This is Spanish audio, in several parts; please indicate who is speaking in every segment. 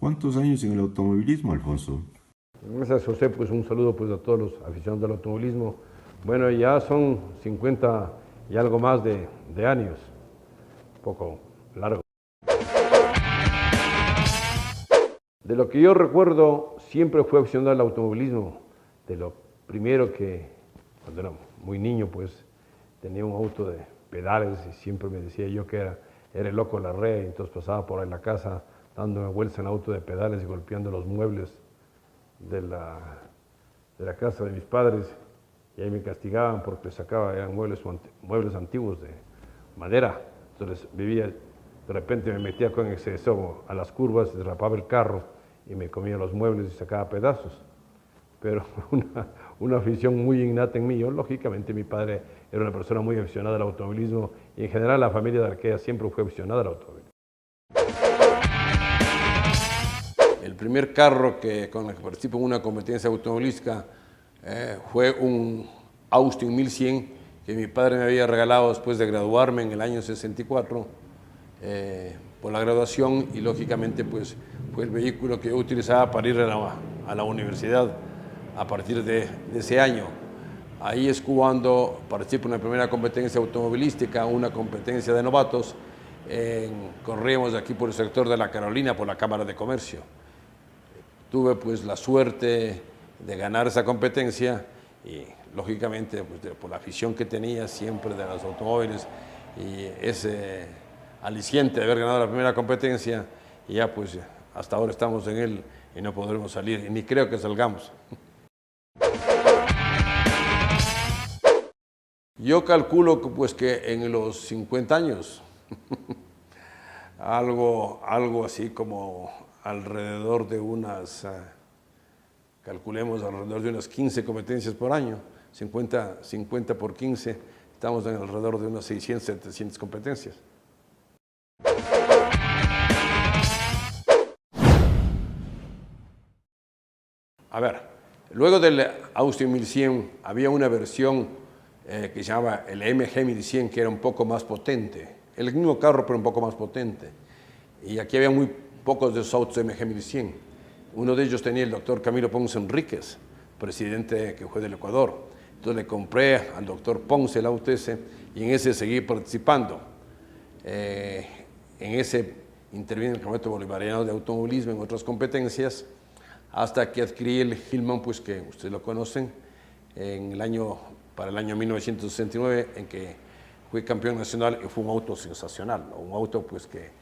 Speaker 1: ¿Cuántos años en el automovilismo, Alfonso?
Speaker 2: Gracias, José. Pues un saludo pues, a todos los aficionados del automovilismo. Bueno, ya son 50 y algo más de años, un poco largo. De lo que yo recuerdo, siempre fue aficionado al automovilismo. De lo primero que, cuando era muy niño, pues tenía un auto de pedales y siempre me decía yo que era el loco de la red. Entonces pasaba por ahí en la casa dándome vueltas en auto de pedales y golpeando los muebles de la casa de mis padres, y ahí me castigaban porque sacaba, eran muebles antiguos de madera. Entonces vivía, de repente me metía con exceso a las curvas, derrapaba el carro y me comía los muebles y sacaba pedazos. Pero una afición muy innata en mí. Yo, lógicamente, mi padre era una persona muy aficionada al automovilismo y en general la familia de Arquea siempre fue aficionada al automovilismo. El primer carro con el que participo en una competencia automovilística fue un Austin 1100 que mi padre me había regalado después de graduarme en el año 64 por la graduación, y lógicamente pues fue el vehículo que yo utilizaba para ir a la universidad a partir de ese año. Ahí es cuando participo en la primera competencia automovilística, una competencia de novatos. Corríamos aquí por el sector de la Carolina, por la Cámara de Comercio. Tuve pues la suerte de ganar esa competencia y lógicamente pues, por la afición que tenía siempre de los automóviles y ese aliciente de haber ganado la primera competencia, y ya pues hasta ahora estamos en él y no podremos salir, y ni creo que salgamos. Yo calculo pues que en los 50 años, algo así como alrededor de calculemos alrededor de unas 15 competencias por año, 50 por 15, estamos en alrededor de unas 600, 700 competencias. A ver, luego del Austin 1100 había una versión que se llamaba el MG 1100, que era un poco más potente, el mismo carro pero un poco más potente, y aquí había muy pocos de esos autos MG 1100. Uno de ellos tenía el doctor Camilo Ponce Enríquez, presidente que fue del Ecuador. Entonces le compré al doctor Ponce el auto ese, y en ese seguí participando. En ese intervine en el Campeonato Bolivariano de Automovilismo, en otras competencias, hasta que adquirí el Hillman, pues que ustedes lo conocen, para el año 1969, en que fui campeón nacional, y fue un auto sensacional, ¿no? Un auto pues que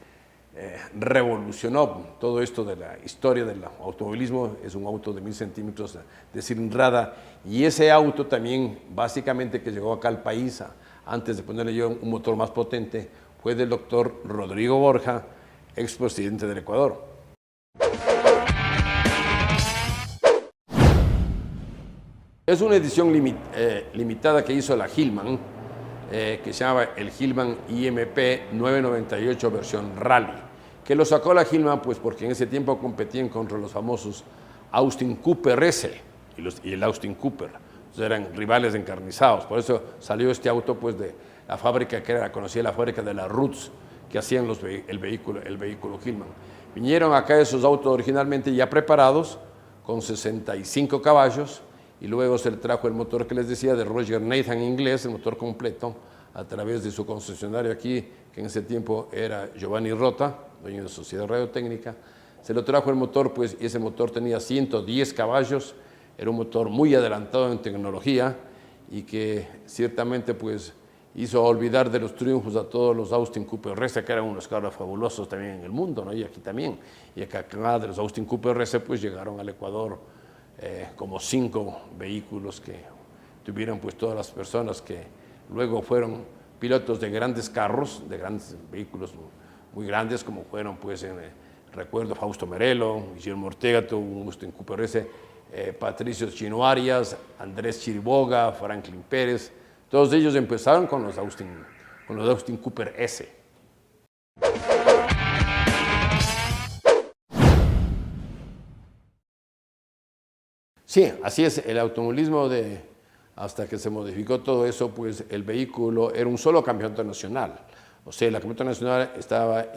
Speaker 2: revolucionó todo esto de la historia del automovilismo. Es un auto de 1000 centímetros de cilindrada, y ese auto también básicamente que llegó acá al país antes de ponerle yo un motor más potente fue del doctor Rodrigo Borja, expresidente del Ecuador. Es una edición limitada que hizo la Hillman, que se llama el Hillman IMP 998 versión Rally, que lo sacó la Hillman pues porque en ese tiempo competían contra los famosos Austin Cooper S y el Austin Cooper. Entonces eran rivales encarnizados. Por eso salió este auto pues de la fábrica que era conocida, la fábrica de la Roots, que hacían el vehículo Hillman. Vinieron acá esos autos originalmente ya preparados con 65 caballos, y luego se le trajo el motor que les decía de Roger Nathan inglés, el motor completo, a través de su concesionario aquí, que en ese tiempo era Giovanni Rota, dueño de Sociedad Radiotécnica. Se lo trajo el motor, pues, y ese motor tenía 110 caballos, era un motor muy adelantado en tecnología y que ciertamente pues hizo olvidar de los triunfos a todos los Austin Cooper RS, que eran unos carros fabulosos también en el mundo, ¿no? Y aquí también. Y acá de los Austin Cooper RS pues llegaron al Ecuador como 5 vehículos que tuvieron pues todas las personas que luego fueron pilotos de grandes carros, de grandes vehículos muy grandes, como fueron pues recuerdo Fausto Merelo, Guillermo Ortega tuvo un Austin Cooper S, Patricio Chino Arias, Andrés Chiriboga, Franklin Pérez, todos ellos empezaron con los Austin Cooper S. Sí, así es, el automovilismo hasta que se modificó todo eso, pues el vehículo era un solo campeonato nacional. O sea, el campeonato nacional estaba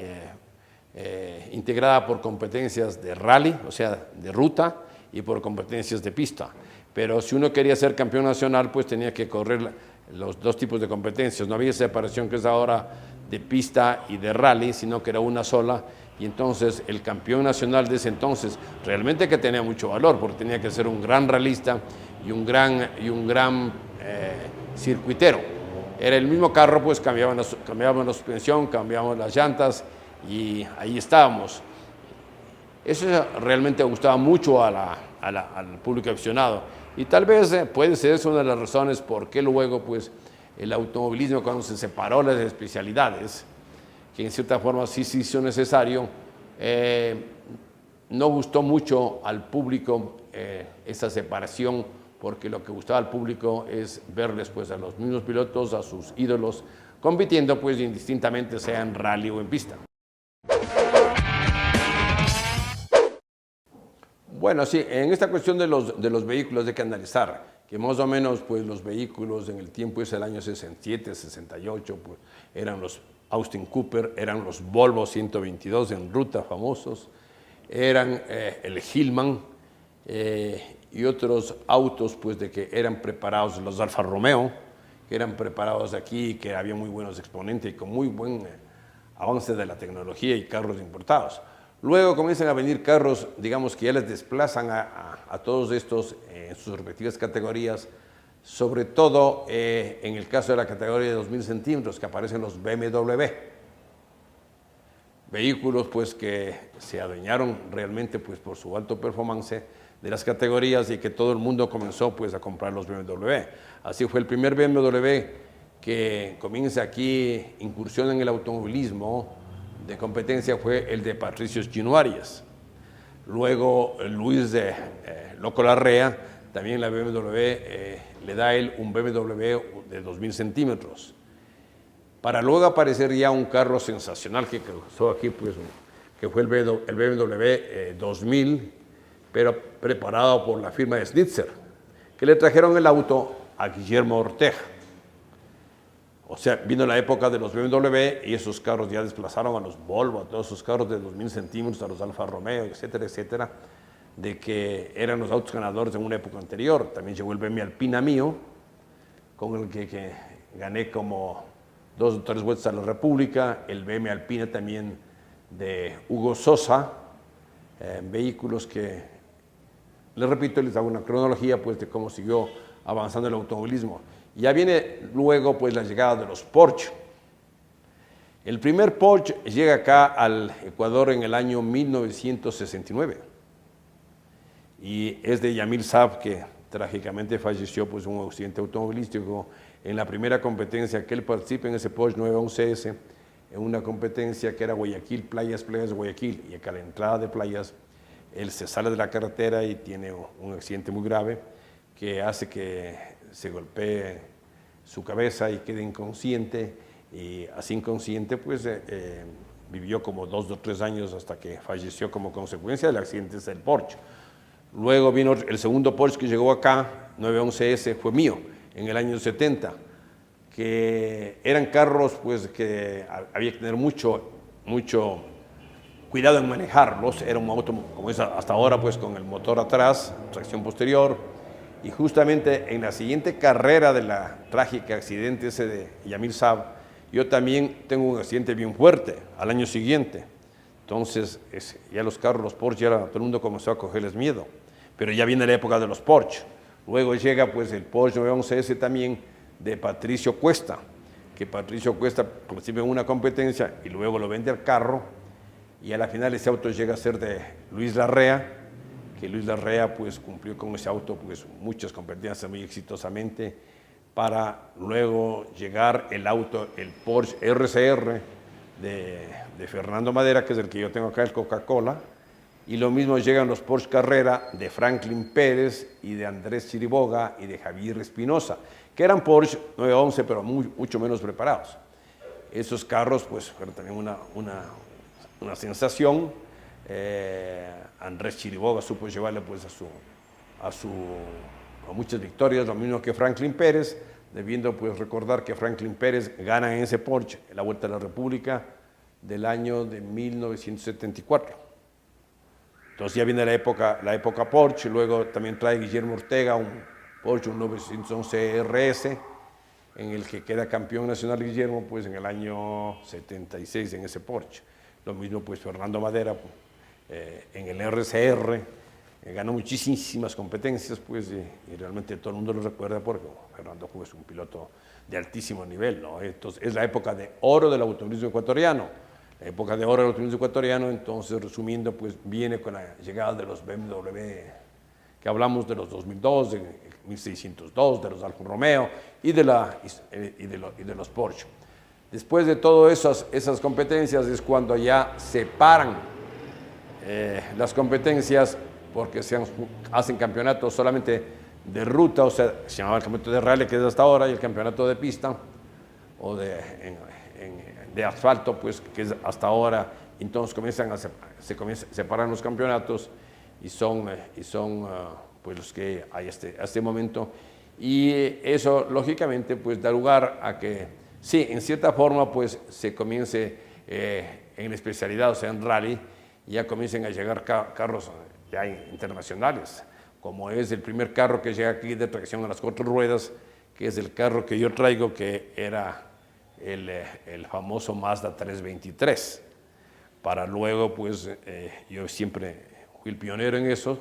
Speaker 2: integrada por competencias de rally, o sea, de ruta, y por competencias de pista. Pero si uno quería ser campeón nacional, pues tenía que correr los dos tipos de competencias. No había separación que es ahora de pista y de rally, sino que era una sola. Y entonces el campeón nacional de ese entonces realmente que tenía mucho valor, porque tenía que ser un gran ralista y un gran circuitero. Era el mismo carro, pues cambiábamos la suspensión, cambiábamos las llantas y ahí estábamos. Eso realmente gustaba mucho al público aficionado. Y tal vez puede ser esa una de las razones por qué luego pues, el automovilismo, cuando se separó las especialidades, que en cierta forma sí se hizo necesario, no gustó mucho al público esa separación, porque lo que gustaba al público es verles pues, a los mismos pilotos, a sus ídolos, compitiendo pues, indistintamente, sea en rally o en pista. Bueno, sí, en esta cuestión de los vehículos hay que analizar que más o menos pues, los vehículos en el tiempo es el año 67, 68, pues, eran los Austin Cooper, eran los Volvo 122 en ruta famosos, eran el Hillman y otros autos pues, de que eran preparados, los Alfa Romeo, que eran preparados aquí, que había muy buenos exponentes y con muy buen avance de la tecnología y carros importados. Luego comienzan a venir carros, digamos, que ya les desplazan a todos estos en sus respectivas categorías, sobre todo en el caso de la categoría de 2000 centímetros, que aparecen los BMW. Vehículos pues, que se adueñaron realmente pues, por su alto performance de las categorías y que todo el mundo comenzó pues, a comprar los BMW. Así fue el primer BMW que comienza aquí, incursión en el automovilismo, de competencia fue el de Patricio Chino Arias. Luego Luis de Loco Larrea, también la BMW, le da a él un BMW de 2000 centímetros. Para luego aparecer ya un carro sensacional que causó aquí, pues, que fue el BMW 2000, pero preparado por la firma de Schnitzer, que le trajeron el auto a Guillermo Ortega. O sea, vino la época de los BMW y esos carros ya desplazaron a los Volvo, a todos esos carros de 2000 centímetros, a los Alfa Romeo, etcétera, etcétera, de que eran los autos ganadores en una época anterior. También llegó el BMW Alpina mío, con el que gané como 2 o 3 vueltas a la República, el BMW Alpina también de Hugo Sosa, vehículos que, les repito, les hago una cronología pues, de cómo siguió avanzando el automovilismo. Ya viene luego pues la llegada de los Porsche. El primer Porsche llega acá al Ecuador en el año 1969 y es de Yamil Saab, que trágicamente falleció pues en un accidente automovilístico en la primera competencia que él participa en ese Porsche 911S, en una competencia que era Guayaquil, Playas Guayaquil, y acá a la entrada de Playas él se sale de la carretera y tiene un accidente muy grave que hace que se golpee su cabeza y quede inconsciente, y así inconsciente pues vivió como 2 o 3 años hasta que falleció como consecuencia del accidente del Porsche. Luego vino el segundo Porsche que llegó acá, 911S, fue mío, en el año 70, que eran carros pues que había que tener mucho cuidado en manejarlos. Era un auto como es hasta ahora pues con el motor atrás, tracción posterior. Y justamente en la siguiente carrera de la trágica accidente ese de Yamil Saab, yo también tengo un accidente bien fuerte al año siguiente. Entonces, ya los carros, los Porsche, ya todo el mundo comenzó a cogerles miedo. Pero ya viene la época de los Porsche. Luego llega pues el Porsche 911S también de Patricio Cuesta, que Patricio Cuesta participa en una competencia y luego lo vende al carro. Y a la final ese auto llega a ser de Luis Larrea, que Luis Larrea pues cumplió con ese auto pues muchas competencias muy exitosamente, para luego llegar el auto, el Porsche RCR de Fernando Madera, que es el que yo tengo acá, el Coca-Cola, y lo mismo llegan los Porsche Carrera de Franklin Pérez y de Andrés Chiriboga y de Javier Espinosa, que eran Porsche 911 pero mucho menos preparados. Esos carros pues fueron también una sensación. Andrés Chiriboga supo llevarle pues a muchas victorias, lo mismo que Franklin Pérez, debiendo pues recordar que Franklin Pérez gana en ese Porsche la Vuelta a la República del año de 1974. Entonces ya viene la época Porsche, luego también trae Guillermo Ortega un Porsche, un 911 RS, en el que queda campeón nacional Guillermo, pues en el año 76 en ese Porsche. Lo mismo pues Fernando Madera en el RCR, ganó muchísimas competencias, pues, y realmente todo el mundo lo recuerda porque Fernando pues, es un piloto de altísimo nivel, ¿no? Entonces es la época de oro del automovilismo ecuatoriano. La época de oro del automovilismo ecuatoriano, entonces resumiendo, pues viene con la llegada de los BMW, que hablamos de los 2002, de 1602, de los Alfa Romeo y de los Porsche. Después de todas esas competencias es cuando ya se paran las competencias porque se hacen campeonatos solamente de ruta, o sea, se llamaba el campeonato de rally que es hasta ahora, y el campeonato de pista o de asfalto, pues que es hasta ahora. Entonces se separan los campeonatos y son pues los que hay hasta este momento, y eso lógicamente pues da lugar a que sí, en cierta forma pues se comience en la especialidad, o sea en rally, y ya comiencen a llegar carros ya internacionales, como es el primer carro que llega aquí de tracción a las 4 ruedas, que es el carro que yo traigo, que era el famoso Mazda 323. Para luego, pues, yo siempre fui el pionero en eso.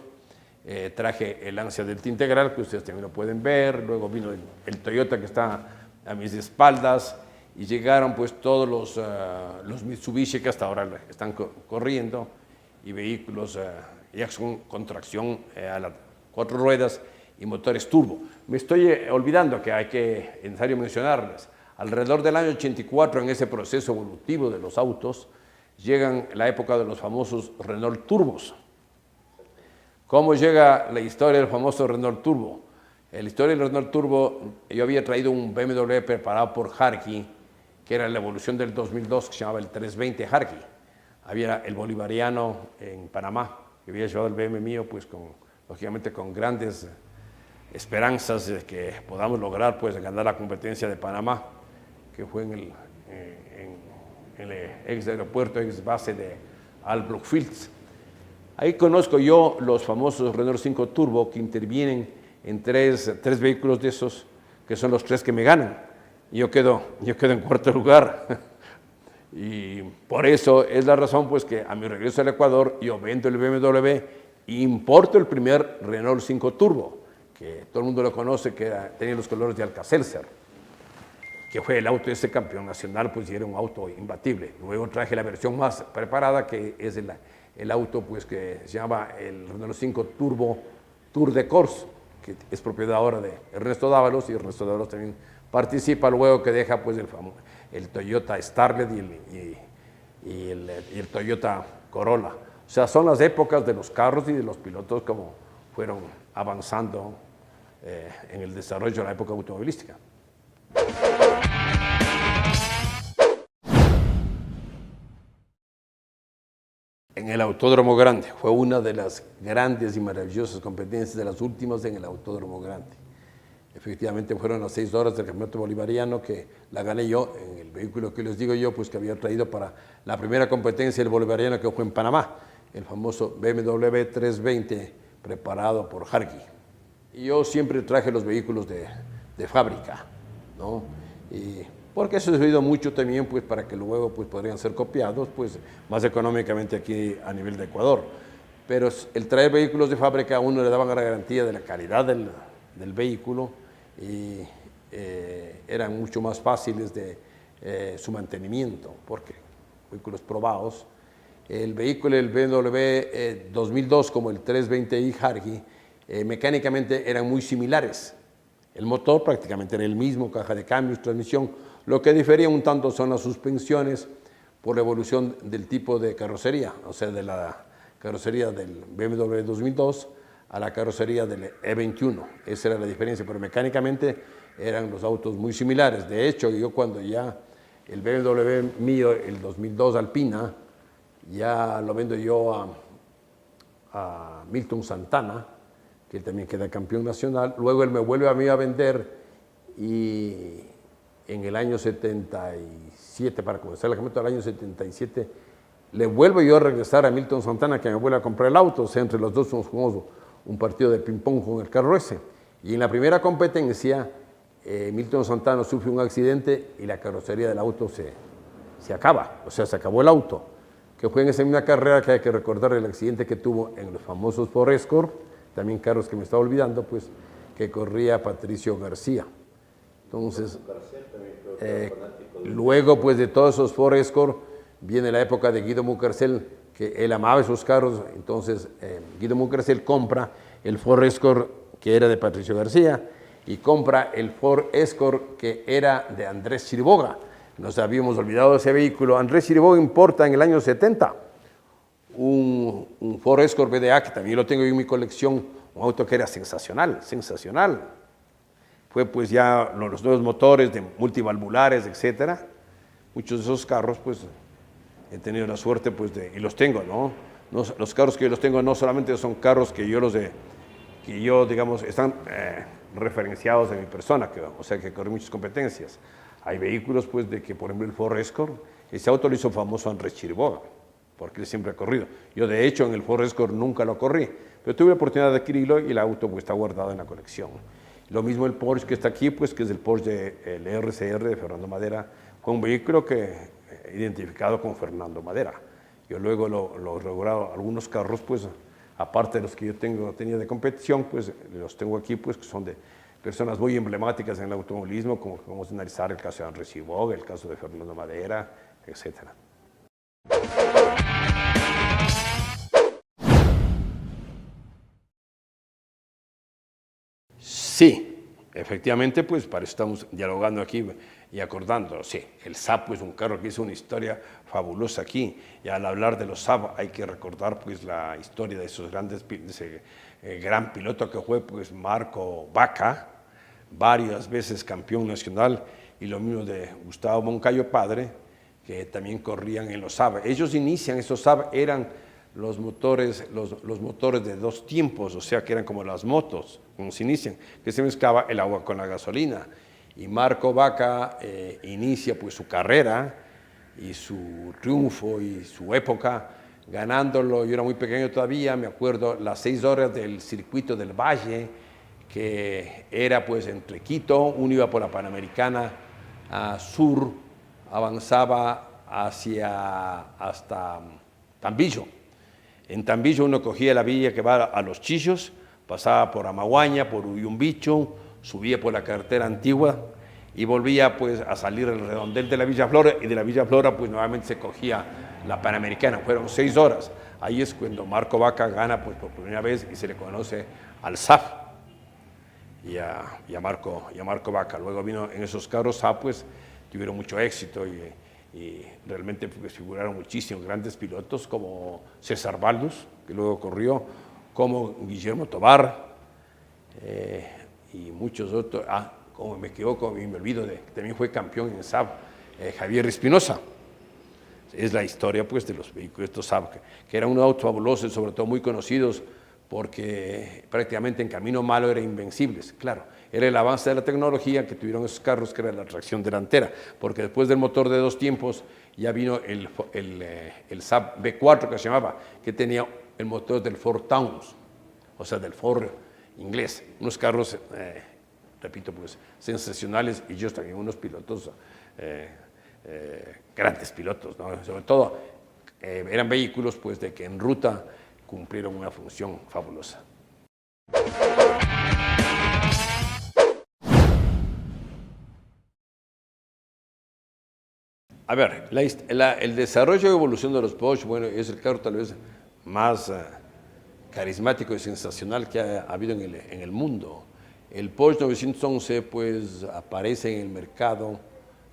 Speaker 2: Traje el Lancia Delta Integral, que ustedes también lo pueden ver. Luego vino el Toyota, que está a mis espaldas. Y llegaron, pues, todos los Mitsubishi que hasta ahora están corriendo, y vehículos ya con tracción a las 4 ruedas y motores turbo. Me estoy olvidando que es necesario mencionarles. Alrededor del año 84, en ese proceso evolutivo de los autos, llegan la época de los famosos Renault Turbos. ¿Cómo llega la historia del famoso Renault Turbo? La historia del Renault Turbo, yo había traído un BMW preparado por Harkey, que era la evolución del 2002, que se llamaba el 320 Harkey. Había el bolivariano en Panamá, que había llevado el BMW mío, pues lógicamente con grandes esperanzas de que podamos lograr pues ganar la competencia de Panamá, que fue en el ex aeropuerto, ex base de Albrook Fields. Ahí conozco yo los famosos Renault 5 Turbo, que intervienen en tres vehículos de esos, que son los 3 que me ganan. Y yo quedo en cuarto lugar. Y por eso es la razón pues que a mi regreso al Ecuador yo vendo el BMW e importo el primer Renault 5 Turbo, que todo el mundo lo conoce, que tenía los colores de Alka-Seltzer, que fue el auto de ese campeón nacional, pues y era un auto imbatible. Luego traje la versión más preparada, que es el auto pues que se llama el Renault 5 Turbo Tour de Corse, que es propiedad ahora de Ernesto Dávalos, y Ernesto Dávalos también participa, luego que deja pues el Toyota Starlet y el Toyota Corolla. O sea, son las épocas de los carros y de los pilotos como fueron avanzando en el desarrollo de la época automovilística. En el Autódromo Grande, fue una de las grandes y maravillosas competencias de las últimas en el Autódromo Grande. Efectivamente fueron las 6 horas del campeonato bolivariano, que la gané yo en el vehículo que les digo yo, pues que había traído para la primera competencia del bolivariano, que fue en Panamá, el famoso BMW 320 preparado por Harkey. Y yo siempre traje los vehículos de fábrica, ¿no? Y porque eso ha servido mucho también pues para que luego pues podrían ser copiados pues más económicamente aquí a nivel de Ecuador. Pero el traer vehículos de fábrica a uno le daban la garantía de la calidad del vehículo, y eran mucho más fáciles de su mantenimiento, porque vehículos probados. El vehículo del BMW 2002 como el 320i Harkey mecánicamente eran muy similares. El motor prácticamente era el mismo, caja de cambios, transmisión. Lo que difería un tanto son las suspensiones por la evolución del tipo de carrocería, o sea, de la carrocería del BMW 2002 a la carrocería del E21. Esa era la diferencia, pero mecánicamente eran los autos muy similares. De hecho, yo cuando ya el BMW mío, el 2002 Alpina, ya lo vendo yo a Milton Santana, que él también queda campeón nacional. Luego él me vuelve a mí a vender, y en el año 77, para comenzar el campeonato del año 77, le vuelvo yo a regresar a Milton Santana que me vuelve a comprar el auto. O sea, entre los dos nos jugamos un partido de ping-pong con el carro ese. Y en la primera competencia, Milton Santana sufre un accidente y la carrocería del auto se acaba. O sea, se acabó el auto. Que fue en esa misma carrera que hay que recordar el accidente que tuvo en los famosos Ford Escort, también carros que me estaba olvidando, pues, que corría Patricio García. Entonces, luego, pues, de todos esos Ford Escort, viene la época de Guido Mucarcel, que él amaba esos carros. Entonces, Guido Mucarcel compra el Ford Escort que era de Patricio García y compra el Ford Escort que era de Andrés Chiriboga. Nos habíamos olvidado de ese vehículo. Andrés Chiriboga importa en el año 70 un Ford Escort BDA, que también lo tengo en mi colección, un auto que era sensacional, sensacional. Fue pues ya los nuevos motores de multivalvulares, etcétera. Muchos de esos carros, pues, he tenido la suerte, pues, y los tengo, ¿no? Los carros que yo los tengo no solamente son carros que yo digamos, están referenciados en mi persona, o sea, que corrí muchas competencias. Hay vehículos, pues, de que, por ejemplo, el Ford Escort, ese auto lo hizo famoso Andrés Chiriboga, porque él siempre ha corrido. Yo, de hecho, en el Ford Escort nunca lo corrí, pero tuve la oportunidad de adquirirlo y el auto, pues, está guardado en la colección. Lo mismo el Porsche que está aquí, pues, que es el Porsche el RCR de Fernando Madera, con un vehículo que identificado con Fernando Madera. Yo luego lo he logrado, algunos carros, pues, aparte de los que yo tenía de competición, pues, los tengo aquí, pues, que son de personas muy emblemáticas en el automovilismo, como vamos a analizar el caso de Andrés Chiriboga, el caso de Fernando Madera, etcétera. Sí, efectivamente, pues para eso estamos dialogando aquí y acordando. Sí, el Saab es un carro que hizo una historia fabulosa aquí. Y al hablar de los Saab hay que recordar, pues, la historia de esos grandes, de ese gran piloto que fue, pues, Marco Vaca, varias veces campeón nacional, y lo mismo de Gustavo Moncayo padre, que también corrían en los Saab. Ellos inician, esos Saab eran los motores de dos tiempos, o sea que eran como las motos, como se inician, que se mezclaba el agua con la gasolina. Y Marco Vaca inicia, pues, su carrera y su triunfo y su época ganándolo. Yo era muy pequeño todavía, me acuerdo las 6 horas del circuito del Valle, que era, pues, entre Quito, uno iba por la Panamericana a sur, avanzaba hasta Tambillo. En Tambillo uno cogía la vía que va a Los Chillos, pasaba por Amaguaña, por Uyumbicho, subía por la carretera antigua y volvía, pues, a salir el redondel de la Villa Flora, y de la Villa Flora, pues, nuevamente se cogía la Panamericana. Fueron 6 horas. Ahí es cuando Marco Vaca gana, pues, por primera vez, y se le conoce al SAF y a Marco Vaca. Luego vino en esos carros SAF, pues, tuvieron mucho éxito y realmente, pues, figuraron muchísimos grandes pilotos como César Baldus, que luego corrió, como Guillermo Tobar y muchos otros. Como me equivoco y me olvido que también fue campeón en Saab, Javier Espinosa. Es la historia, pues, de los vehículos estos Saab, que eran unos autos fabulosos, sobre todo muy conocidos, porque prácticamente en camino malo eran invencibles. Claro, era el avance de la tecnología que tuvieron esos carros, que era la tracción delantera, porque después del motor de dos tiempos ya vino el Saab V4, que se llamaba, que tenía el motor del Ford Taunus, o sea, del Ford inglés. Unos carros, repito, pues, sensacionales, y ellos también unos pilotos, grandes pilotos, ¿no? Sobre todo eran vehículos, pues, de que en ruta cumplieron una función fabulosa. A ver, el desarrollo y evolución de los Porsche, bueno, es el carro tal vez más carismático y sensacional que ha habido en el mundo. El Porsche 911, pues, aparece en el mercado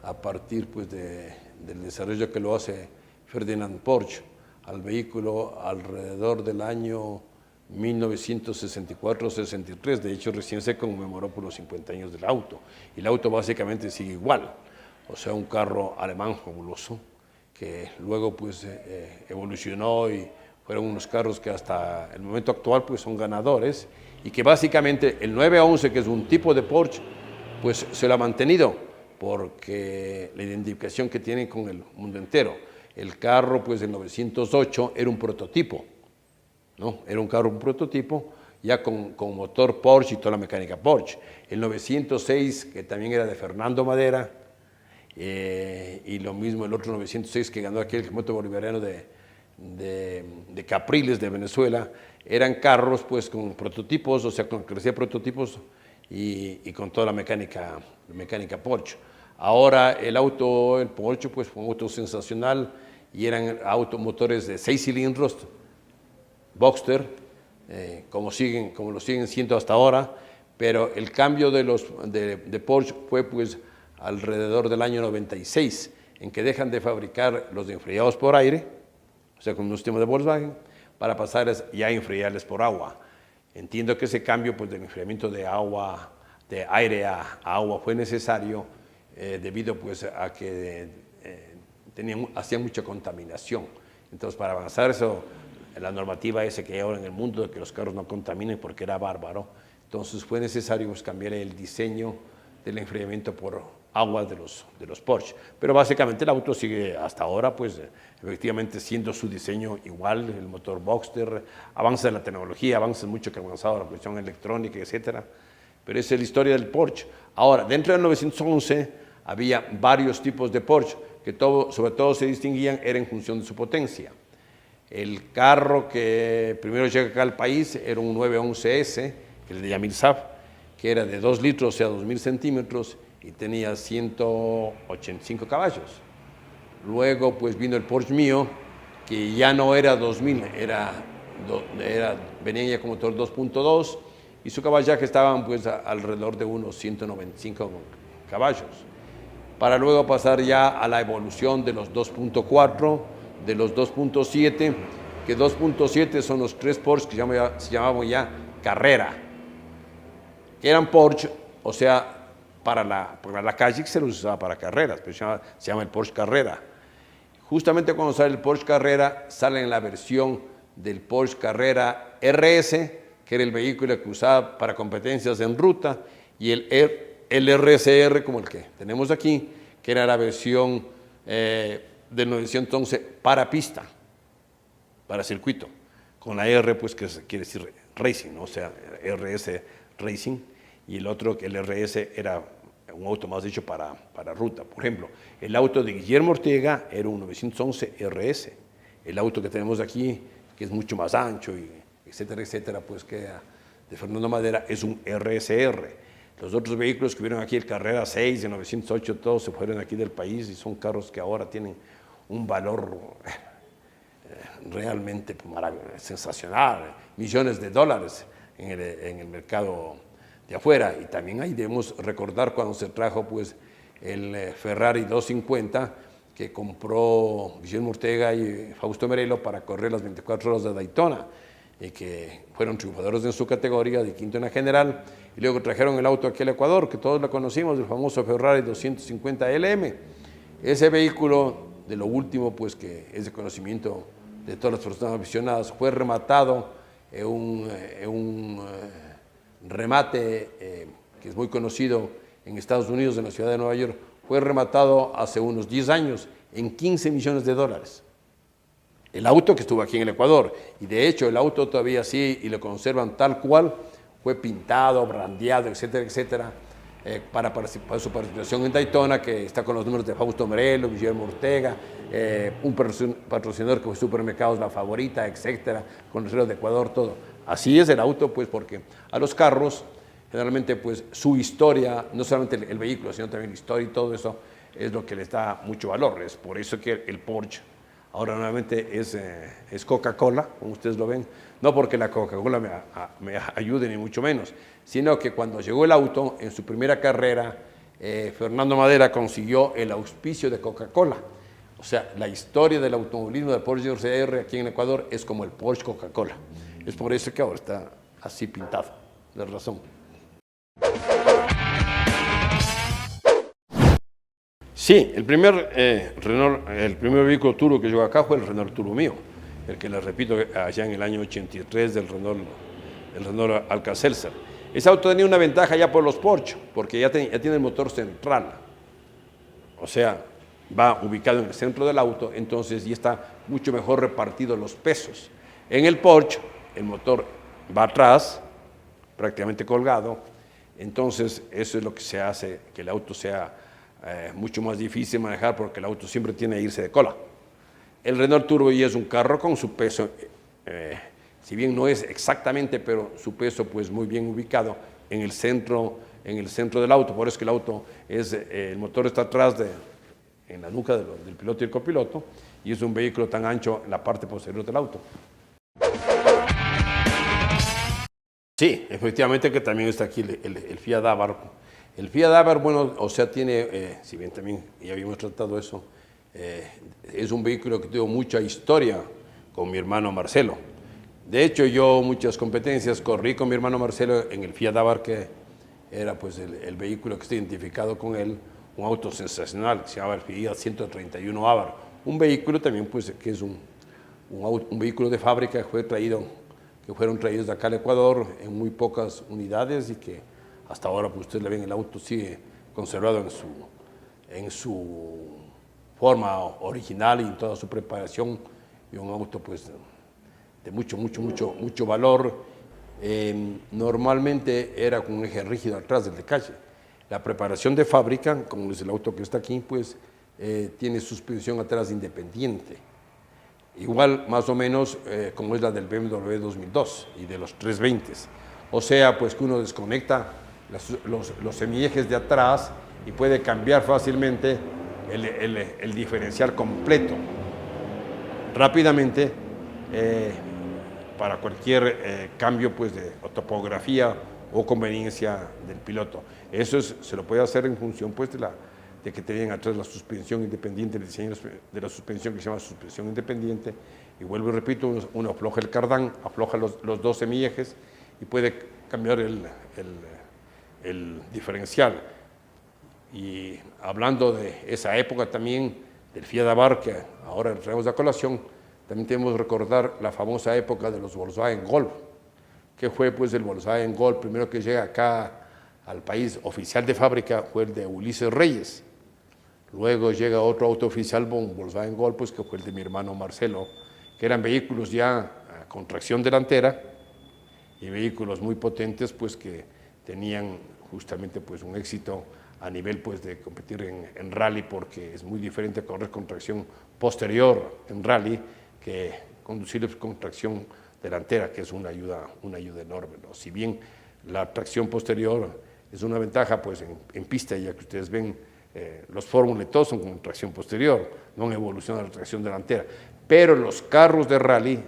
Speaker 2: a partir, pues, del desarrollo que lo hace Ferdinand Porsche al vehículo alrededor del año 1964-63. De hecho, recién se conmemoró por los 50 años del auto. Y el auto básicamente sigue igual. O sea, un carro alemán fabuloso, que luego, pues, evolucionó y fueron unos carros que hasta el momento actual, pues, son ganadores, y que básicamente el 911, que es un tipo de Porsche, pues se lo ha mantenido, porque la identificación que tienen con el mundo entero. El carro, pues, del 908 era un prototipo, ¿no? Era un carro, un prototipo, ya con motor Porsche y toda la mecánica Porsche. El 906, que también era de Fernando Madera, y lo mismo el otro 906 que ganó aquel campeonato bolivariano de Capriles de Venezuela, eran carros pues con prototipos, o sea, con crecía prototipos y con toda la mecánica Porsche. Ahora el Porsche pues fue un auto sensacional y eran automotores de 6 cilindros, Boxster, como lo siguen siendo hasta ahora, pero el cambio de Porsche fue pues alrededor del año 96, en que dejan de fabricar los enfriados por aire, o sea, con un sistema de Volkswagen, para pasar ya a enfriarles por agua. Entiendo que ese cambio pues, del enfriamiento de aire a agua fue necesario debido pues, a que hacían mucha contaminación. Entonces, para avanzar eso, la normativa esa que hay ahora en el mundo de que los carros no contaminen porque era bárbaro, entonces fue necesario pues, cambiar el diseño del enfriamiento por agua de los Porsche. Pero básicamente el auto sigue hasta ahora, pues efectivamente siendo su diseño igual, el motor Boxster, avanza en la tecnología, avanza mucho que ha avanzado la cuestión electrónica, etcétera. Pero esa es la historia del Porsche. Ahora, dentro del 911 había varios tipos de Porsche que sobre todo se distinguían era en función de su potencia. El carro que primero llega acá al país era un 911S, el de Yamil Saf, que era de 2 litros, o sea, 2.000 centímetros, y tenía 185 caballos. Luego, pues vino el Porsche mío, que ya no era 2000, venía ya con motor 2.2, y su caballaje estaban pues alrededor de unos 195 caballos. Para luego pasar ya a la evolución de los 2.4, de los 2.7, que 2.7 son los 3 Porsche que se llamaban ya Carrera, que eran Porsche, o sea, para la calle que se los usaba para carreras, pero se llama el Porsche Carrera. Justamente cuando sale el Porsche Carrera, sale en la versión del Porsche Carrera RS, que era el vehículo que usaba para competencias en ruta, y el RSR, como el que tenemos aquí, que era la versión del 911 para pista, para circuito, con la R, pues que quiere decir Racing, ¿no? O sea, RS Racing, y el otro, que el RS, era un auto más hecho para ruta. Por ejemplo, el auto de Guillermo Ortega era un 911 RS. El auto que tenemos aquí, que es mucho más ancho, y etcétera, etcétera, pues que de Fernando Madera, es un RSR. Los otros vehículos que vieron aquí, el Carrera 6, el 908, todos se fueron aquí del país y son carros que ahora tienen un valor realmente sensacional, millones de dólares en el mercado de afuera. Y también ahí debemos recordar cuando se trajo pues el Ferrari 250 que compró Guillermo Ortega y Fausto Merelo para correr las 24 horas de Daytona, y que fueron triunfadores en su categoría de quinto en la general, y luego trajeron el auto aquí al Ecuador, que todos lo conocimos, el famoso Ferrari 250 LM. Ese vehículo, de lo último pues que es de conocimiento de todas las personas aficionadas, fue rematado en un remate que es muy conocido en Estados Unidos, en la ciudad de Nueva York. Fue rematado hace unos 10 años en $15 millones. El auto que estuvo aquí en el Ecuador, y de hecho el auto todavía sí, y lo conservan tal cual, fue pintado, brandeado, etcétera, etcétera, para su participación en Daytona, que está con los números de Fausto Merelo, Guillermo Ortega, un patrocinador que fue Supermercados La Favorita, etcétera, con los de Ecuador, todo. Así es el auto, pues, porque a los carros, generalmente, pues, su historia, no solamente el vehículo, sino también la historia y todo eso, es lo que les da mucho valor. Es por eso que el Porsche ahora nuevamente es Coca-Cola, como ustedes lo ven, no porque la Coca-Cola me ayude ni mucho menos, sino que cuando llegó el auto, en su primera carrera, Fernando Madera consiguió el auspicio de Coca-Cola. O sea, la historia del automovilismo del Porsche RSR aquí en Ecuador es como el Porsche Coca-Cola. Es por eso que ahora está así pintado, de razón. Sí, el primer vehículo Turo que llegó acá fue el Renault Turo mío, el que les repito, allá en el año 83 del Renault Alcacelser. Ese auto tenía una ventaja ya por los Porsche, porque ya tiene el motor central. o sea, va ubicado en el centro del auto, entonces ya está mucho mejor repartido los pesos. En el Porsche, el motor va atrás, prácticamente colgado, entonces eso es lo que se hace que el auto sea mucho más difícil de manejar porque el auto siempre tiene que irse de cola. El Renault Turbo ya es un carro con su peso, si bien no es exactamente, pero su peso pues muy bien ubicado en el centro del auto, por eso es que el auto el motor está atrás en la nuca del piloto y el copiloto, y es un vehículo tan ancho en la parte posterior del auto. Sí, efectivamente que también está aquí el Fiat Abarth. El Fiat Abarth, bueno, o sea, tiene, si bien también ya habíamos tratado eso, es un vehículo que tuvo mucha historia con mi hermano Marcelo. De hecho, yo muchas competencias corrí con mi hermano Marcelo en el Fiat Abarth, que era pues el vehículo que está identificado con él, un auto sensacional que se llama el Fiat 131 Abarth. Un vehículo también pues que es un vehículo de fábrica que fueron traídos de acá al Ecuador en muy pocas unidades y que hasta ahora pues ustedes le ven, el auto sigue conservado en su forma original y en toda su preparación, y un auto pues de mucho valor. Normalmente era con un eje rígido atrás del de calle. La preparación de fábrica, como es el auto que está aquí, pues tiene suspensión atrás independiente. Igual más o menos como es la del BMW 2002 y de los 320. O sea, pues que uno desconecta los semiejes de atrás y puede cambiar fácilmente el diferencial completo rápidamente para cualquier cambio pues, de topografía o conveniencia del piloto. Eso se lo puede hacer en función pues, de que tienen atrás la suspensión independiente, el diseño de la suspensión que se llama suspensión independiente, y vuelvo y repito, uno afloja el cardán, afloja los dos semiejes y puede cambiar el diferencial. Y hablando de esa época también, del Fiat Abarth, que ahora traemos a colación, también tenemos que recordar la famosa época de los Volkswagen Golf, que fue pues el Volkswagen Golf primero que llega acá al país oficial de fábrica, fue el de Ulises Reyes. Luego llega otro auto oficial, Volkswagen Golf, pues, que fue el de mi hermano Marcelo, que eran vehículos ya con tracción delantera y vehículos muy potentes, pues que tenían justamente pues, un éxito a nivel pues, de competir en rally, porque es muy diferente correr con tracción posterior en rally que conducir con tracción delantera, que es una ayuda enorme, ¿no? Si bien la tracción posterior es una ventaja pues, en pista, ya que ustedes ven los Fórmula todos son con tracción posterior, no han evolucionado la tracción delantera, pero los carros de rally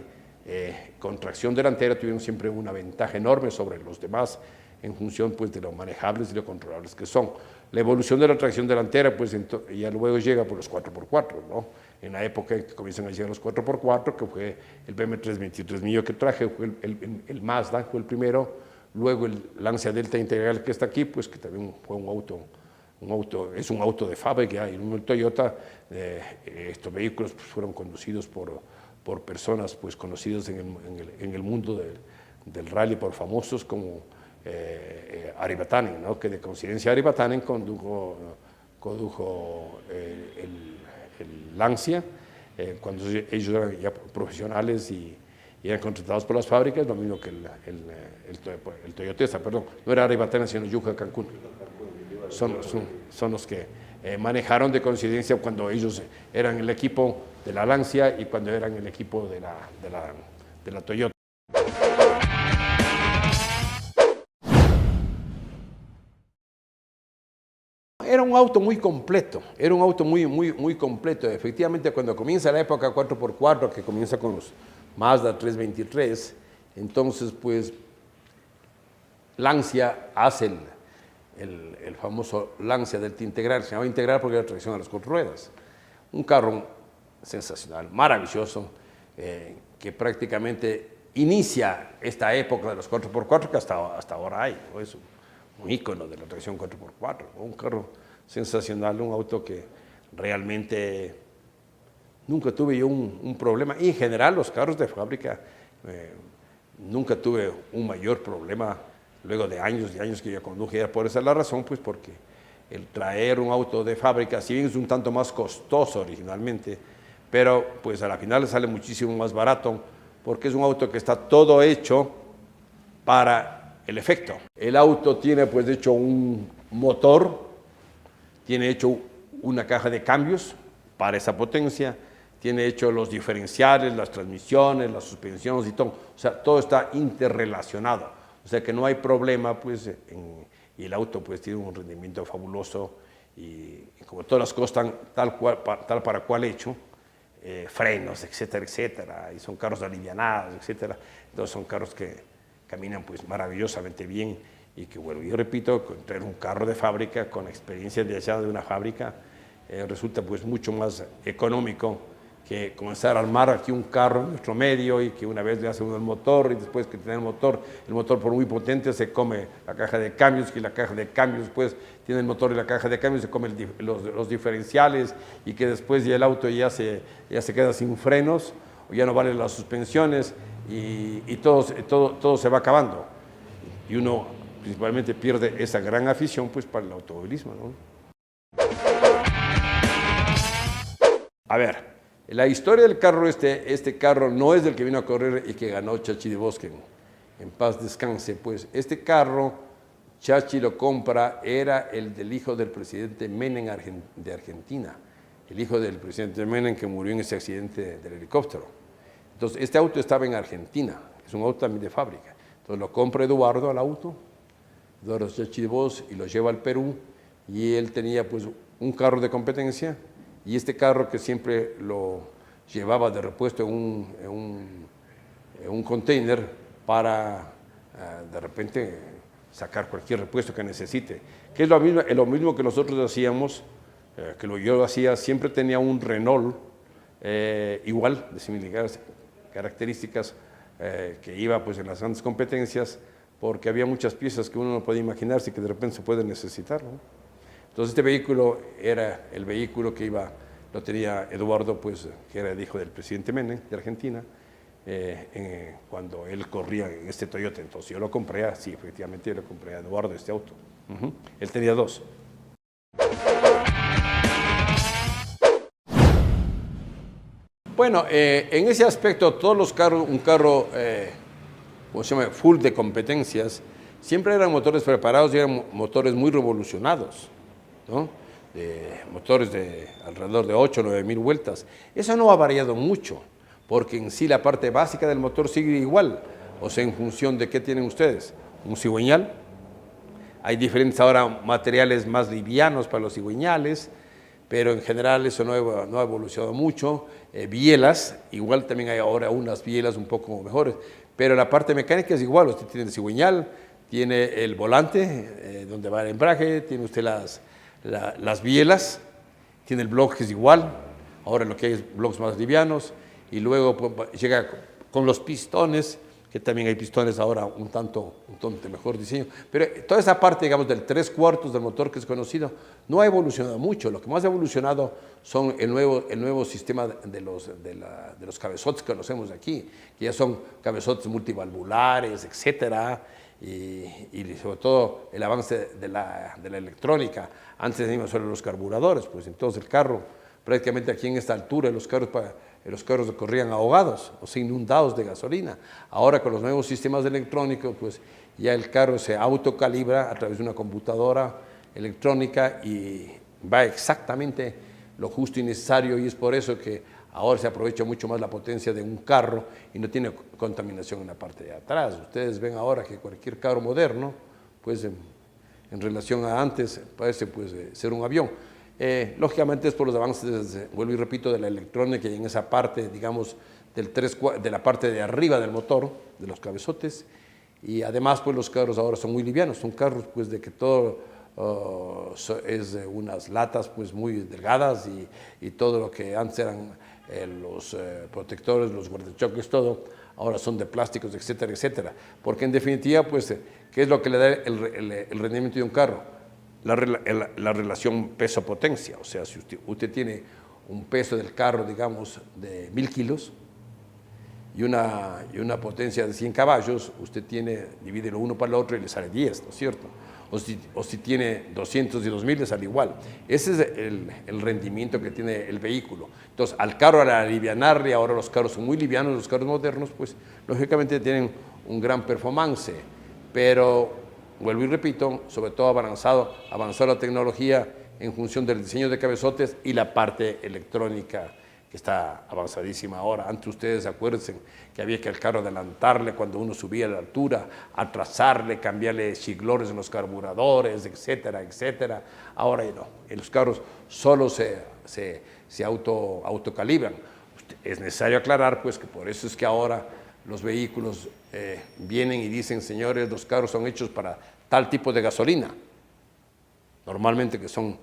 Speaker 2: con tracción delantera tuvieron siempre una ventaja enorme sobre los demás en función pues, de lo manejables y lo controlables que son. La evolución de la tracción delantera pues, ya luego llega por los 4x4, ¿no? En la época en que comienzan a llegar los 4x4, que fue el BM323 mío que traje, fue el Mazda, fue el primero, luego el Lancia Delta Integral que está aquí, pues que también fue es un auto de fábrica, y el Toyota, estos vehículos pues, fueron conducidos por personas pues, conocidas en el mundo del rally, por famosos como Ari Vatanen, ¿no? Que de coincidencia Ari Vatanen condujo el Lancia cuando ellos eran ya profesionales y eran contratados por las fábricas, lo mismo que el Toyota, perdón, no era Ari Vatanen sino Yuja Cancún. Son los que manejaron de coincidencia cuando ellos eran el equipo de la Lancia y cuando eran el equipo de la Toyota. Era un auto muy completo, era un auto muy completo. Efectivamente, cuando comienza la época 4x4, que comienza con los Mazda 323, entonces pues Lancia hace el famoso Lancia Delta Integral, se llama Integral porque era tracción a las 4 ruedas. Un carro sensacional, maravilloso, que prácticamente inicia esta época de los 4x4 que hasta ahora hay, ¿no? Es un ícono de la tracción 4x4, ¿no? Un carro sensacional, un auto que realmente nunca tuve yo un problema. Y en general los carros de fábrica, nunca tuve un mayor problema luego de años y años que yo conduje. Por esa es la razón, pues porque el traer un auto de fábrica, si bien es un tanto más costoso originalmente, pero pues a la final sale muchísimo más barato porque es un auto que está todo hecho para el efecto. El auto tiene pues de hecho un motor, tiene hecho una caja de cambios para esa potencia, tiene hecho los diferenciales, las transmisiones, las suspensiones y todo. O sea, todo está interrelacionado. O sea que no hay problema, pues, y el auto pues tiene un rendimiento fabuloso y como todas las cosas están tal para cual hecho, frenos, etcétera, etcétera, y son carros alivianados, etcétera. Entonces son carros que caminan pues maravillosamente bien y que, bueno, yo repito, traer un carro de fábrica con experiencia de allá de una fábrica resulta pues mucho más económico que comenzar a armar aquí un carro en nuestro medio y que una vez le hace uno el motor y después que tiene el motor por muy potente se come la caja de cambios y la caja de cambios después tiene el motor y la caja de cambios se come los diferenciales y que después ya el auto ya se queda sin frenos o ya no valen las suspensiones y todo se va acabando y uno principalmente pierde esa gran afición pues para el automovilismo, ¿no? A ver, la historia del carro este carro no es del que vino a correr y que ganó Chachi de Bosque, en paz descanse, pues este carro Chachi lo compra, era el del hijo del presidente Menem de Argentina, el hijo del presidente Menem que murió en ese accidente del helicóptero. Entonces este auto estaba en Argentina, es un auto también de fábrica, entonces lo compra Eduardo al auto, Eduardo Chachi de Bosque y lo lleva al Perú y él tenía pues un carro de competencia. Y este carro que siempre lo llevaba de repuesto en un container para de repente sacar cualquier repuesto que necesite. Que es lo mismo que nosotros hacíamos, yo hacía, siempre tenía un Renault igual, de similares características, que iba pues en las grandes competencias, porque había muchas piezas que uno no podía imaginarse que de repente se pueden necesitar, ¿no? Entonces este vehículo era el vehículo que lo tenía Eduardo, pues, que era el hijo del presidente Menem de Argentina, cuando él corría en este Toyota. Entonces yo lo compré, sí, efectivamente yo le compré a Eduardo este auto. Él tenía dos. Bueno, en ese aspecto, todos los carros, un carro, ¿cómo se llama?, full de competencias, siempre eran motores preparados y eran motores muy revolucionados, ¿no? Motores de alrededor de 8 o 9 mil vueltas. Eso no ha variado mucho, porque en sí la parte básica del motor sigue igual. O sea, en función de qué tienen ustedes. Un cigüeñal. Hay diferentes ahora materiales más livianos para los cigüeñales, pero en general eso no ha evolucionado mucho. Bielas, igual también hay ahora unas bielas un poco mejores, pero la parte mecánica es igual. Usted tiene el cigüeñal, tiene el volante, donde va el embrague, tiene usted las bielas, tiene el bloque que es igual, ahora lo que hay es bloques más livianos, y luego pues, llega con los pistones, que también hay pistones ahora un tanto mejor diseño, pero toda esa parte, digamos, del 3/4 del motor que es conocido, no ha evolucionado mucho. Lo que más ha evolucionado son el nuevo sistema de los cabezotes que conocemos aquí, que ya son cabezotes multivalvulares, etcétera, y sobre todo el avance de la electrónica. Antes teníamos solo los carburadores, pues entonces el carro, prácticamente aquí en esta altura, los carros corrían ahogados, o sea, inundados de gasolina. Ahora con los nuevos sistemas electrónicos, pues ya el carro se autocalibra a través de una computadora electrónica y va exactamente lo justo y necesario, y es por eso que ahora se aprovecha mucho más la potencia de un carro y no tiene contaminación en la parte de atrás. Ustedes ven ahora que cualquier carro moderno, pues en relación a antes, parece pues ser un avión. Lógicamente es por los avances, vuelvo y repito, de la electrónica y en esa parte, digamos, de la parte de arriba del motor, de los cabezotes, y además pues los carros ahora son muy livianos, son carros pues de que todo es unas latas pues muy delgadas y todo lo que antes eran los protectores, los guardachoques, todo, ahora son de plásticos, etcétera, etcétera, porque en definitiva pues, ¿qué es lo que le da el rendimiento de un carro? La relación peso-potencia. O sea, si usted tiene un peso del carro, digamos, de 1000 kilos y una potencia de 100 caballos, usted divide lo uno para el otro y le sale 10, ¿no es cierto? o si tiene 200 y 2000 le sale igual. Ese es el rendimiento que tiene el vehículo. Entonces, al carro, al alivianarle, ahora los carros son muy livianos, los carros modernos, pues lógicamente tienen un gran performance, pero vuelvo y repito, sobre todo avanzó la tecnología en función del diseño de cabezotes y la parte electrónica que está avanzadísima ahora. Antes ustedes acuérdense que había que al carro adelantarle cuando uno subía a la altura, atrasarle, cambiarle siglores en los carburadores, etcétera, etcétera. Ahora ya no, en los carros solo se autocalibran. Es necesario aclarar pues que por eso es que ahora los vehículos vienen y dicen, señores, los carros son hechos para tal tipo de gasolina, normalmente que son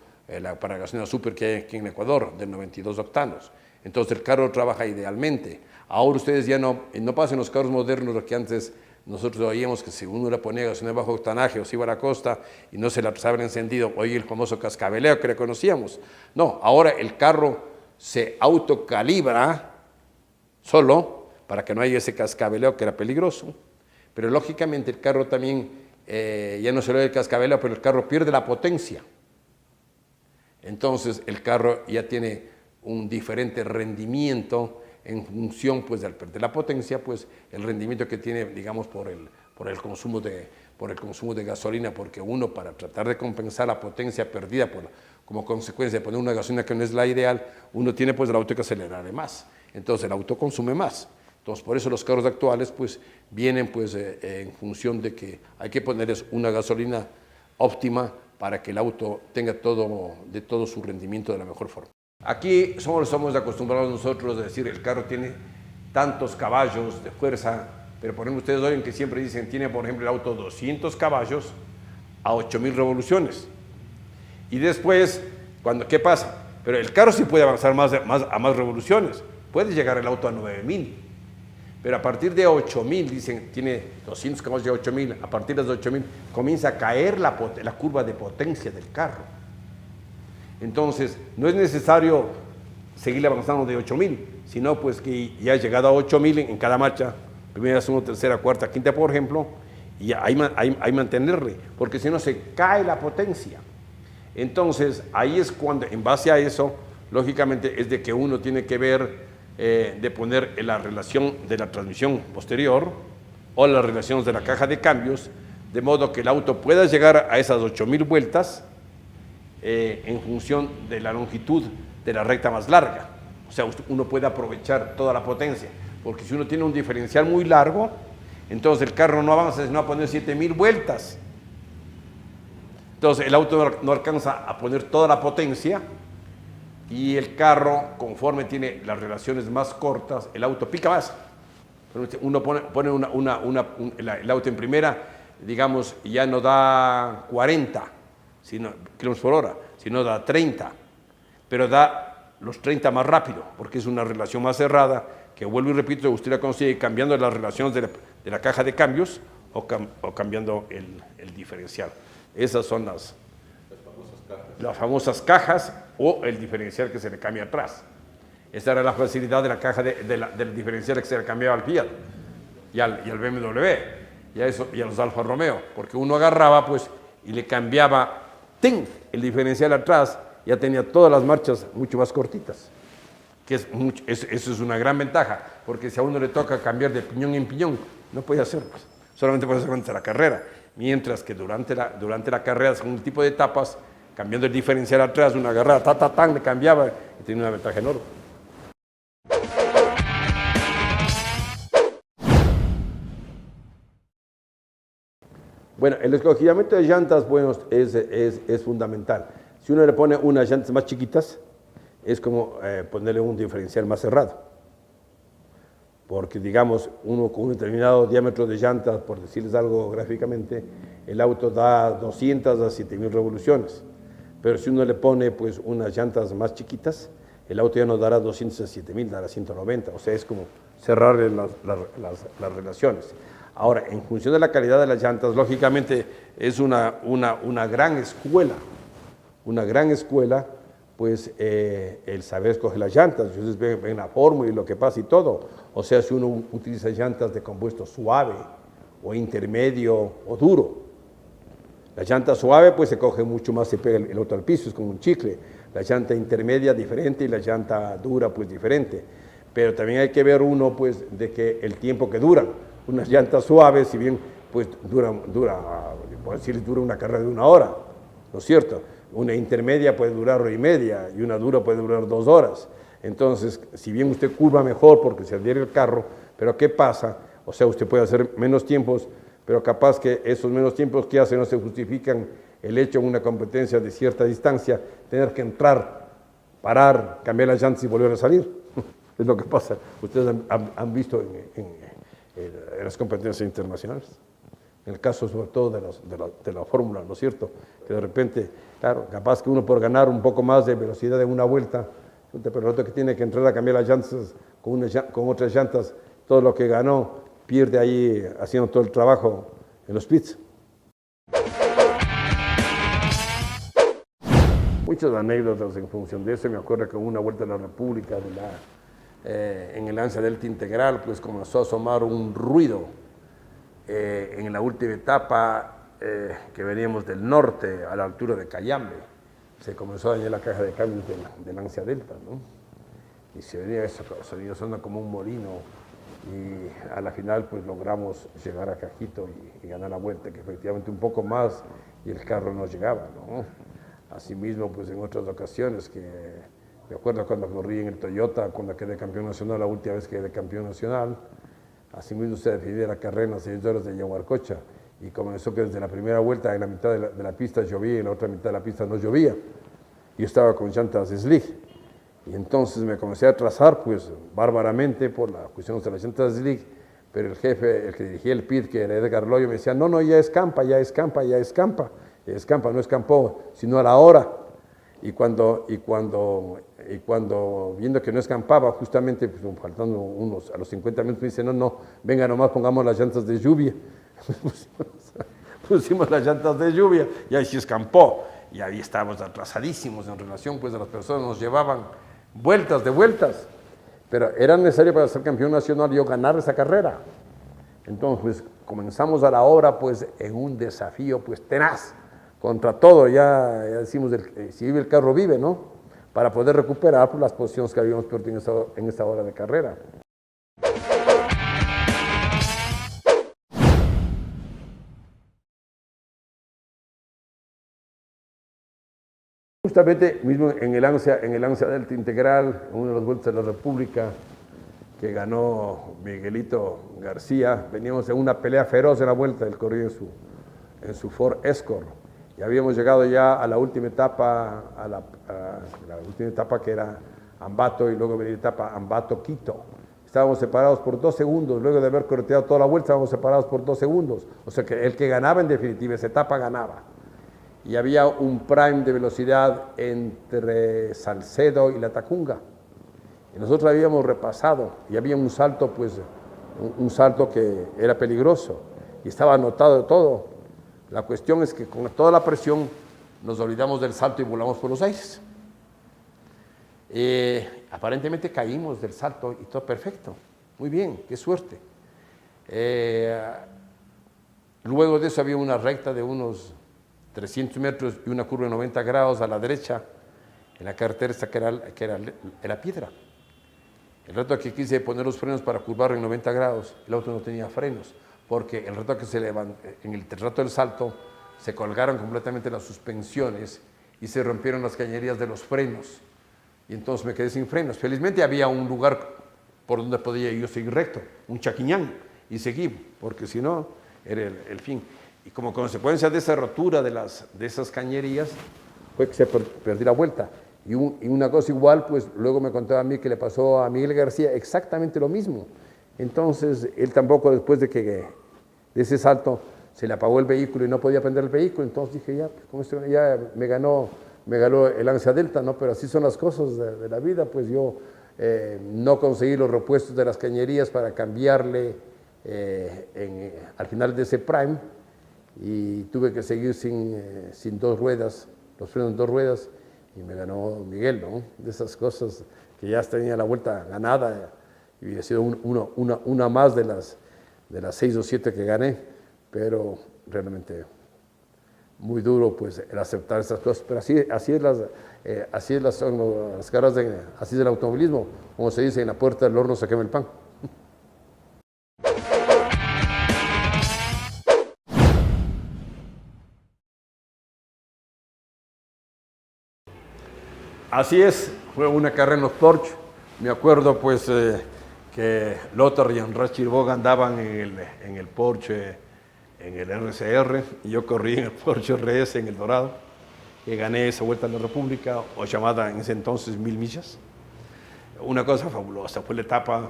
Speaker 2: para gasolina super que hay aquí en Ecuador, de 92 octanos. Entonces el carro trabaja idealmente. Ahora ustedes ya no pasan los carros modernos, lo que antes nosotros oíamos que si uno le ponía gasolina de bajo octanaje o se iba a la costa y no se la pasaba encendido, oye el famoso cascabeleo que le conocíamos. No, ahora el carro se autocalibra solo para que no haya ese cascabeleo que era peligroso. Pero lógicamente el carro también, ya no se le da el cascabeleo, pero el carro pierde la potencia. Entonces el carro ya tiene un diferente rendimiento en función pues de al perder la potencia, pues el rendimiento que tiene, digamos, por el consumo de gasolina, porque uno, para tratar de compensar la potencia perdida como consecuencia de poner una gasolina que no es la ideal, uno tiene pues el auto que acelerar más, entonces el auto consume más. Entonces por eso los carros actuales pues vienen pues en función de que hay que ponerles una gasolina óptima para que el auto tenga todo su rendimiento de la mejor forma. Aquí somos acostumbrados nosotros a decir el carro tiene tantos caballos de fuerza, pero por ejemplo ustedes oyen que siempre dicen tiene por ejemplo el auto 200 caballos a 8000 revoluciones. Y después, ¿qué pasa? Pero el carro sí puede avanzar a más revoluciones, puede llegar el auto a 9000, pero a partir de 8000, dicen, tiene 200 caballos de 8000, a partir de los 8000 comienza a caer la curva de potencia del carro. Entonces, no es necesario seguir avanzando de 8000, sino pues que ya ha llegado a 8000 en cada marcha, primera, segunda, tercera, cuarta, quinta, por ejemplo, y hay mantenerle, porque si no se cae la potencia. Entonces, ahí es cuando, en base a eso, lógicamente es de que uno tiene que ver, de poner la relación de la transmisión posterior o las relaciones de la caja de cambios, de modo que el auto pueda llegar a esas 8000 vueltas, en función de la longitud de la recta más larga. O sea, uno puede aprovechar toda la potencia, porque si uno tiene un diferencial muy largo, entonces el carro no avanza sino a poner 7000 vueltas. Entonces el auto no alcanza a poner toda la potencia y el carro, conforme tiene las relaciones más cortas, el auto pica más. Uno pone el auto en primera, digamos, ya no da 40 kilómetros por hora, sino da 30, pero da los 30 más rápido, porque es una relación más cerrada, que vuelvo y repito, usted la consigue cambiando las relaciones de la caja de cambios o cambiando el diferencial. Esas son las famosas cajas o el diferencial que se le cambia atrás. Esa era la facilidad de la caja del diferencial que se le cambiaba al Fiat y al BMW y a los Alfa Romeo, porque uno agarraba pues y le cambiaba el diferencial atrás, ya tenía todas las marchas mucho más cortitas, eso es una gran ventaja, porque si a uno le toca cambiar de piñón en piñón, no puede hacerlo, solamente puede hacerlo durante la carrera, mientras que durante la carrera, según el tipo de etapas, cambiando el diferencial atrás, una agarrada, le cambiaba y tenía una ventaja enorme. Bueno, el escogimiento de llantas, bueno, es fundamental. Si uno le pone unas llantas más chiquitas, es como ponerle un diferencial más cerrado. Porque, digamos, uno con un determinado diámetro de llantas, por decirles algo gráficamente, el auto da 200 a 7000 revoluciones. Pero si uno le pone pues unas llantas más chiquitas, el auto ya no dará 200 a 7000, dará 190. O sea, es como cerrarle las relaciones. Ahora, en función de la calidad de las llantas, lógicamente es una gran escuela. Una gran escuela, pues el saber escoger las llantas. Ustedes ven la fórmula y lo que pasa y todo. O sea, si uno utiliza llantas de compuesto suave o intermedio o duro. La llanta suave pues se coge mucho más, se pega el auto al piso, es como un chicle. La llanta intermedia diferente y la llanta dura pues diferente. Pero también hay que ver uno pues de que el tiempo que duran. Unas llantas suaves, si bien pues dura una carrera de 1 hora, ¿no es cierto? Una intermedia puede durar 1 hora y media y una dura puede durar 2 horas. Entonces, si bien usted curva mejor porque se adhiere el carro, pero ¿qué pasa? O sea, usted puede hacer menos tiempos, pero capaz que esos menos tiempos que hace no se justifican el hecho en una competencia de cierta distancia, tener que entrar, parar, cambiar las llantas y volver a salir. Es lo que pasa. Ustedes han visto en las competencias internacionales. En el caso sobre todo de la fórmula, ¿no es cierto? Que de repente, claro, capaz que uno por ganar un poco más de velocidad en una vuelta, pero el otro que tiene que entrar a cambiar las llantas con otras llantas, todo lo que ganó, pierde ahí haciendo todo el trabajo en los pits. Muchas anécdotas en función de eso. Me acuerdo que en una vuelta a la República, en el Lancia Delta Integral, pues comenzó a asomar un ruido en la última etapa que veníamos del norte, a la altura de Cayambe. Se comenzó a dañar la caja de cambios del Lancia Delta, ¿no? Y se venía eso, sonido sonando como un molino. Y a la final pues logramos llegar a Cajito y ganar la vuelta, que efectivamente un poco más y el carro no llegaba, ¿no? Asimismo, pues en otras ocasiones, que me acuerdo cuando corrí en el Toyota, cuando quedé campeón nacional, la última vez que quedé campeón nacional, asimismo se definía la carrera en las 6 horas de Yaguarcocha, y comenzó que desde la primera vuelta en la mitad de la pista llovía y en la otra mitad de la pista no llovía. Yo estaba con llantas slick, y entonces me comencé a trazar pues bárbaramente por la cuestión de las llantas slick, pero el jefe, el que dirigía el pit, que era Edgar Loyo, me decía, no, ya escampa, ya escampa, ya escampa. Escampa, no escampó, sino a la hora. Y cuando viendo que no escampaba, justamente pues, faltando a los 50 minutos, me dice, no, venga nomás, pongamos las llantas de lluvia. Pusimos las llantas de lluvia y ahí sí escampó. Y ahí estábamos atrasadísimos en relación, pues a las personas nos llevaban vueltas de vueltas. Pero era necesario para ser campeón nacional yo ganar esa carrera. Entonces, pues, comenzamos a la hora, pues, en un desafío, pues, tenaz. Contra todo, ya decimos, si vive el carro vive, ¿no? Para poder recuperar pues, las posiciones que habíamos perdido en esta hora de carrera. Justamente mismo en el Lancia Delta Integral, en una de las vueltas de la República, que ganó Miguelito García, veníamos en una pelea feroz en la vuelta, él corría en su Ford Escort. Y habíamos llegado ya a la última etapa, la última etapa que era Ambato, y luego venía la etapa Ambato-Quito. Estábamos separados por 2 segundos, luego de haber correteado toda la vuelta estábamos separados por 2 segundos. O sea que el que ganaba en definitiva esa etapa ganaba. Y había un prime de velocidad entre Salcedo y La Tacunga. Y nosotros habíamos repasado y había un salto, pues, un salto que era peligroso y estaba anotado de todo. La cuestión es que con toda la presión nos olvidamos del salto y volamos por los aires. Aparentemente caímos del salto y todo perfecto. Muy bien, qué suerte. Luego de eso había una recta de unos 300 metros y una curva de 90 grados a la derecha en la carretera esta que era piedra. El rato que quise poner los frenos para curvar en 90 grados, el auto no tenía frenos, porque el rato que se levantó, en el rato del salto, se colgaron completamente las suspensiones y se rompieron las cañerías de los frenos. Y entonces me quedé sin frenos. Felizmente había un lugar por donde podía yo seguir recto, un chaquiñán, y seguí, porque si no, era el fin. Y como consecuencia de esa rotura de esas cañerías, fue que se perdió la vuelta. Y una cosa igual, pues luego me contaba a mí que le pasó a Miguel García exactamente lo mismo. Entonces, él tampoco, después de ese salto, se le apagó el vehículo y no podía prender el vehículo. Entonces dije, ya, con esto ya me ganó el Lancia Delta, ¿no? Pero así son las cosas de la vida, pues yo no conseguí los repuestos de las cañerías para cambiarle al final de ese prime, y tuve que seguir sin 2 ruedas, los frenos en 2 ruedas, y me ganó Miguel, ¿no? De esas cosas que ya tenía la vuelta ganada, y hubiera sido una más de las 6 o 7 que gané, pero realmente muy duro pues el aceptar estas cosas, pero son las caras así es el automovilismo, como se dice, en la puerta del horno se quema el pan. Así es, fue una carrera en los Porsche. Me acuerdo pues que Lothar y Henry Chirboga andaban en el Porsche, en el RCR, y yo corrí en el Porsche RS en El Dorado, que gané esa Vuelta a la República, o llamada en ese entonces 1000 millas. Una cosa fabulosa, fue la etapa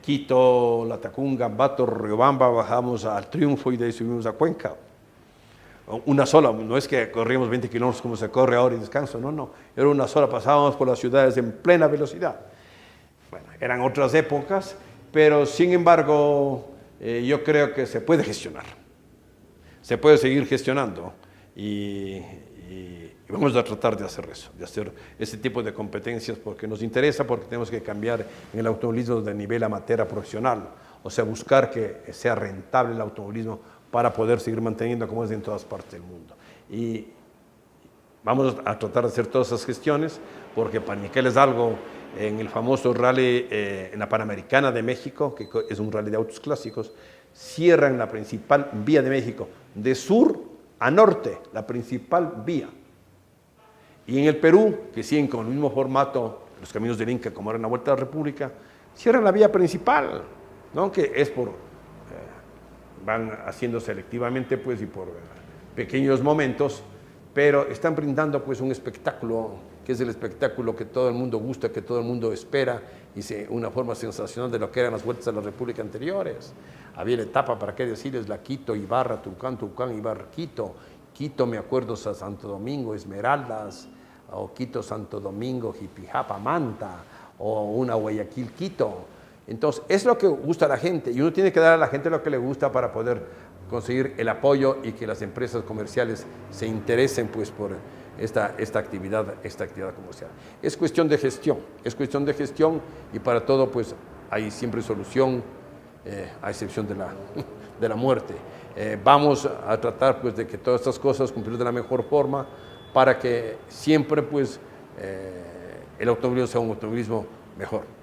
Speaker 2: Quito, Latacunga, Ambato, Riobamba, bajamos al Triunfo y de ahí subimos a Cuenca. Una sola, no es que corríamos 20 kilómetros como se corre ahora y descanso, no, era una sola, pasábamos por las ciudades en plena velocidad. Bueno, eran otras épocas, pero sin embargo yo creo que se puede gestionar, se puede seguir gestionando y vamos a tratar de hacer eso, de hacer ese tipo de competencias porque nos interesa, porque tenemos que cambiar en el automovilismo de nivel amateur a profesional, o sea, buscar que sea rentable el automovilismo para poder seguir manteniendo como es en todas partes del mundo. Y vamos a tratar de hacer todas esas gestiones, porque para Miquel es algo en el famoso rally, en la Panamericana de México, que es un rally de autos clásicos, cierran la principal vía de México, de sur a norte, la principal vía. Y en el Perú, que siguen con el mismo formato, los caminos del Inca, como era en la Vuelta a la República, cierran la vía principal, ¿no? Que es van haciendo selectivamente pues y por pequeños momentos, pero están brindando pues un espectáculo que es el espectáculo que todo el mundo gusta, que todo el mundo espera y una forma sensacional de lo que eran las Vueltas a la República anteriores. Había la etapa, para qué decirles, la Quito, Ibarra, Tulcán, Ibarra, Quito, me acuerdo, Santo Domingo, Esmeraldas, o Quito, Santo Domingo, Jipijapa, Manta, o una Guayaquil, Quito. Entonces, es lo que gusta a la gente y uno tiene que dar a la gente lo que le gusta para poder conseguir el apoyo y que las empresas comerciales se interesen pues, por esta actividad comercial. Es cuestión de gestión y para todo pues, hay siempre solución, a excepción de la muerte. Vamos a tratar pues, de que todas estas cosas cumplir de la mejor forma para que siempre pues, el automovilismo sea un automovilismo mejor.